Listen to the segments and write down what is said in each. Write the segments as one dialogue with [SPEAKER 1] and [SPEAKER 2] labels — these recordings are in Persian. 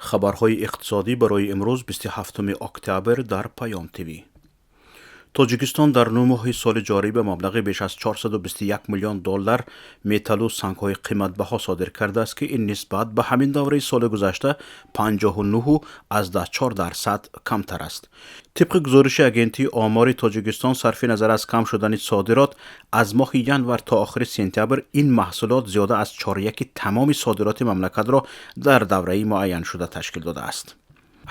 [SPEAKER 1] خبرهای اقتصادی برای امروز 27 اکتبر در پیام تیوی. تاجیکستان در 9 ماه سال جاری به مبلغ بیش از 421 میلیون دلار متل و سنگ‌های قیمت‌بها صادر کرده است که این نسبت به همین دوره سال گذشته 59.4% کمتر است. طبق گزارش اگنتی آمار تاجیکستان، صرف نظر از کم شدن صادرات از ماه ینور تا آخر سپتامبر، این محصولات زیاده از 4/1 تمام صادرات مملکت را در دوره معین شده تشکیل داده است.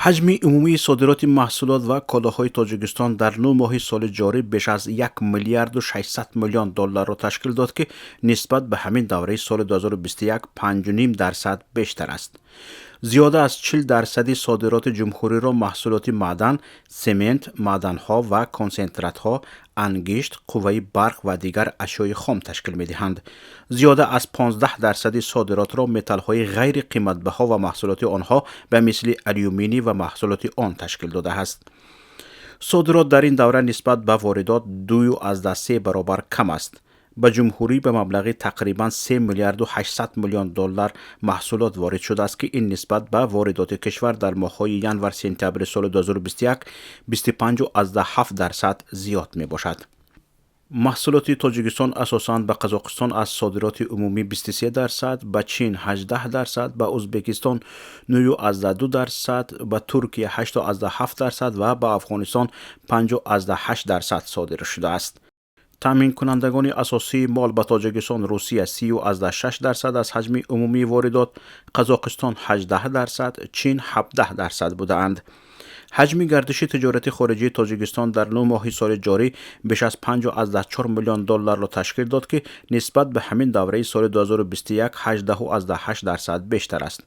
[SPEAKER 1] حجم عمومی صادرات محصولات و کالاهای تاجیکستان در 9 ماه سال جاری بیش از 1 میلیارد و 600 میلیون دلار را تشکیل داد که نسبت به همین دوره سال 2021 5.5% بیشتر است. زیاده از 40% صادرات جمهوری را محصولات معدن، سمنت، معدنها و کنسنتراتها، انگشت، قوه برق و دیگر اشیاء خام تشکیل می دهند. زیاده از 15% صادرات را متل‌های غیر قیمت‌بها و محصولات آنها به مثل آلومینی و محصولات آن تشکیل داده است. صادرات در این دوره نسبت به واردات 2.3 برابر کم است. به جمهوری به مبلغ تقریباً 3 میلیارد و 800 میلیون دلار محصولات وارد شده است که این نسبت به واردات کشور در ماه‌های ینور سپتامبر سال 2021 25.7% زیاد می باشد. محصولات تاجیکستان اساساً به قزاقستان از صادرات عمومی 23%، به چین 18%، به ازبکستان 9.2%، به ترکیه 8.7% و به افغانستان 5.8% صادر شده است. تامین کنندگان اساسی مال به تاجیکستان: روسیه 30.6% از حجم عمومی واردات، قزاقستان 18%، چین 17% بودند. حجم گردش تجارت خارجی تاجیکستان در 9 ماه سال جاری بیش از 5.4 میلیون دلار را تشکیل داد که نسبت به همین دوره سال 2021 18.8% بیشتر است.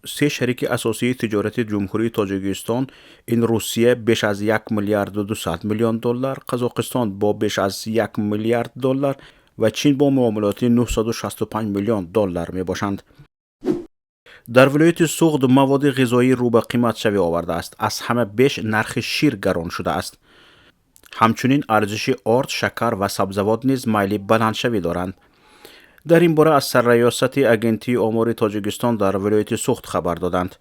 [SPEAKER 1] سه شریک اساسی تجارت جمهوری تاجیکستان، این روسیه بیش از 1 میلیارد و 200 میلیون دلار، قزاقستان با بیش از 1 میلیارد دلار و چین با معاملات 965 میلیون دلار می باشند. در ولایت سوخت مواد غذایی رو به قیمت شوی آورده است. از همه بیش نرخ شیر گران شده است. همچنین ارزش آرد، شکر و سبزیجات نیز میل بلند شوی دارند. در این باره از سرریاست اگنتی آمار تاجیکستان در ولایت سوخت خبر دادند.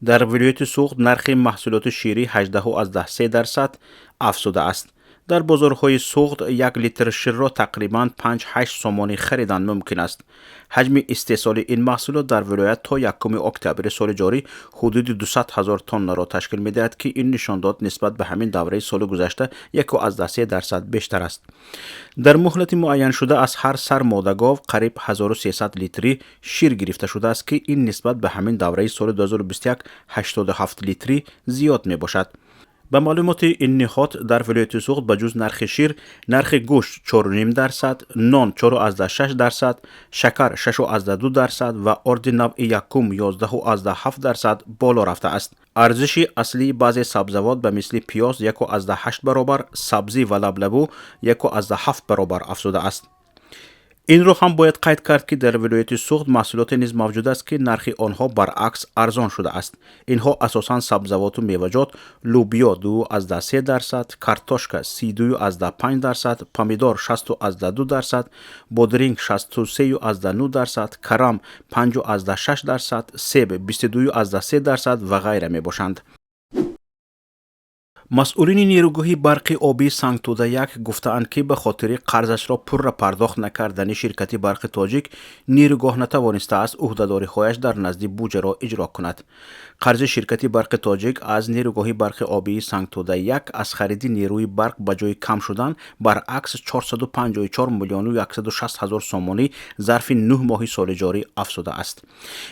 [SPEAKER 1] در ولایت سوخت نرخ محصولات شیری 18.3% افزوده است. در بازارهای سوخت 1 لیتر شیر را تقریباً 5-8 سومانی خریدن ممکن است. حجم استحصال این محصولات در ولایت تا 1 اکتبر سال جاری حدود 200,000 تن را تشکیل می دهد که این نشان داد نسبت به همین دوره سال گذشته 1.3% بیشتر است. در مهلت معین شده از هر سر ماده گاو قریب 1300 لیتری شیر گرفته شده است که این نسبت به همین دوره سال 2021 87 لیتری زیاد می باشد. به معلومات این نهاد در ولایت سوخت به جز نرخ شیر، نرخ گوشت 4.5%، نان 4.6%، شکر 6.2% و آرد نوع یکم 11.7% بالا رفته است. ارزش اصلی بعضی سبزیجات به مثل پیاز 1.8 برابر، سبزی و لبلبو 1.7 برابر افزوده است. این را هم باید قید کرد که در ولایت سوخت محصولات نیز موجود است که نرخ آنها برعکس ارزان شده است. اینها اساساً سبزیجات و میوه‌جات: لوبیا 2.3%، کارتوشکا 32.5%، پامیدور 60.2%، بادرنگ 63.9%، کرم 5.6%، سیب 22.3% و غیره می باشند. مسئولین نیروگاه برق آبی سنگتوده 1 گفتند که به خاطر قرضش را پر پرداخت نکردن شرکت برق تاجیک، نیروگاه نتوانسته است عهده‌داری‌هایش در نزد بودجه را اجرا کند. قرض شرکت برق تاجیک از نیروگاه برق آبی سنگتوده 1 از خرید نیروی برق به جای کم شدن برعکس 454 میلیون و 160 هزار سومانی ظرف 9 ماه سال جاری افزوده است.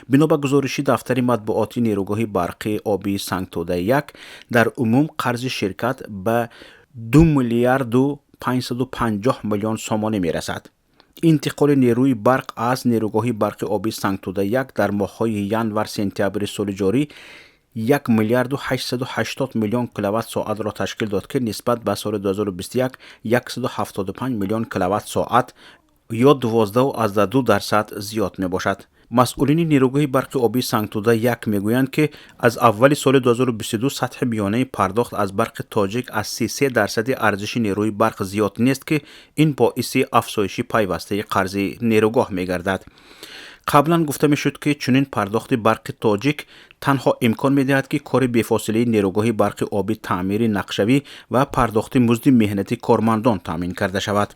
[SPEAKER 1] بنا به گزارش دفتر مطبوعاتی نیروگاه برق آبی سنگتوده 1، در عموم قرض شرکت به 2 میلیارد و 550 میلیون سومانی می رسد. انتقال نیروی برق از نیروگاه برق آبی سنگتوده 1 در ماه‌های ینور سپتامبر سال جاری 1 میلیارد و 880 میلیون کیلووات ساعت را تشکیل داد که نسبت به سال 2021 175 میلیون کیلووات ساعت یا 12.2% زیاد می باشد. مسئولین نیروگاه برق آبی سنگتوده 1 میگویند که از اول سال 2022 سطح میانه پرداخت از برق تاجیک از 33% ارزش نیروی برق زیاد نیست که این باعث افزایش پیوسته قرض نیروگاه میگردد. قبلا گفته میشد که چنین پرداخت برق تاجیک تنها امکان میدهد که کار بی‌فاصله نیروگاه برق آبی تعمیر نقشوی و پرداخت مزد مهنتی کارمندان تامین کرده شود.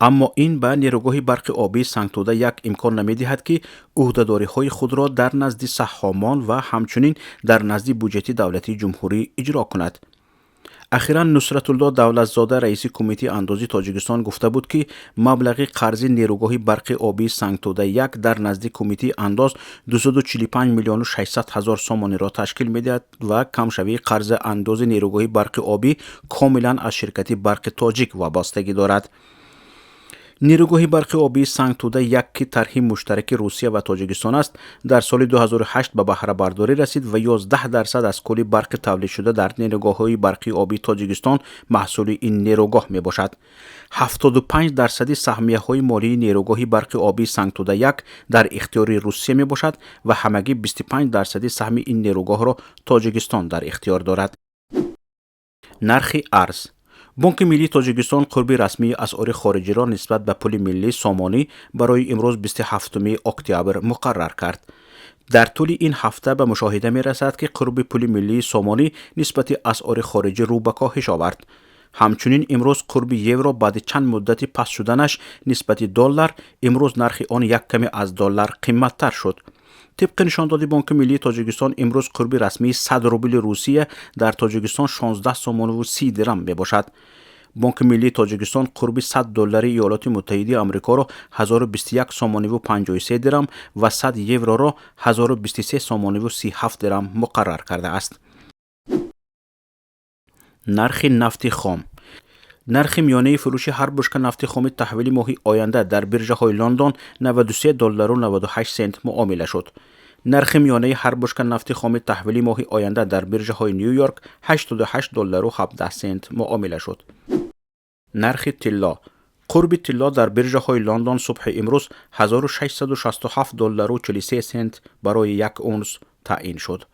[SPEAKER 1] اما این به نیروگاه برق آبی سنگتوده یک امکان نمیدهد که عهده‌داری های خود را در نزد سهامان و همچنین در نزد بودجه دولتی جمهوری اجرا کند. اخیراً نصرت الله دولتزاده رئیس کمیته اندازی تاجیکستان گفته بود که مبلغ قرض نیروگاه برق آبی سنگتوده یک در نزد کمیته انداز 245 میلیون و 600 هزار سومانی را تشکیل می‌دهد و کمشوی قرض انداز نیروگاه برق آبی کاملاً از شرکت برق تاجیک وابستگی دارد. نیروگاه برق آبی سنگتوده یک که طرح مشترک روسیه و تاجیکستان است، در سال 2008 به بهره برداری رسید و 11% از کل برق تولید شده در نیروگاه‌های برقی آبی تاجیکستان محصول این نیروگاه می باشد. 75% سهمیه‌های مالی نیروگاه برق آبی سنگتوده یک در اختیار روسیه می باشد و همگی 25% سهم این نیروگاه را تاجیکستان در اختیار دارد. نرخ ارز. بانک ملی تاجیکستان قرب رسمی اسعار خارجی را نسبت به پول ملی سامانی برای امروز 27 اکتبر مقرر کرد. در طول این هفته به مشاهده می رسد که قرب پول ملی سامانی نسبت اسعار خارجی رو به کاهش آورد. همچنین امروز قرب یورو بعد چند مدتی پس شدنش نسبت دلار امروز نرخ آن یک کمی از دلار قیمت‌تر شد. طبق نشانداد بانک ملی تاجیکستان امروز قرب رسمی 100 روبل روسیه در تاجیکستان 16 سومون و 30 درم می باشد. بانک ملی تاجیکستان قرب 100 دلار ایالات متحده آمریکا را 1021 سومانی و 53 درم و 100 یورو را 1023 سومانی و 37 درم مقرر کرده است. نرخ نفت خام. نرخ میانه فروش هر بشکه نفت خام تحویل ماه آینده در بیرژه های لندن 93 دلار و 98 سنت معامله شد. نرخ میانه هر بشکه نفت خام تحویل ماه آینده در بیرژه های نیویورک 88 دلار و 17 سنت معامله شد. نرخ طلا. قرب طلا در بیرژه های لندن صبح امروز 1667 دلار و 43 سنت برای یک اونس تعیین شد.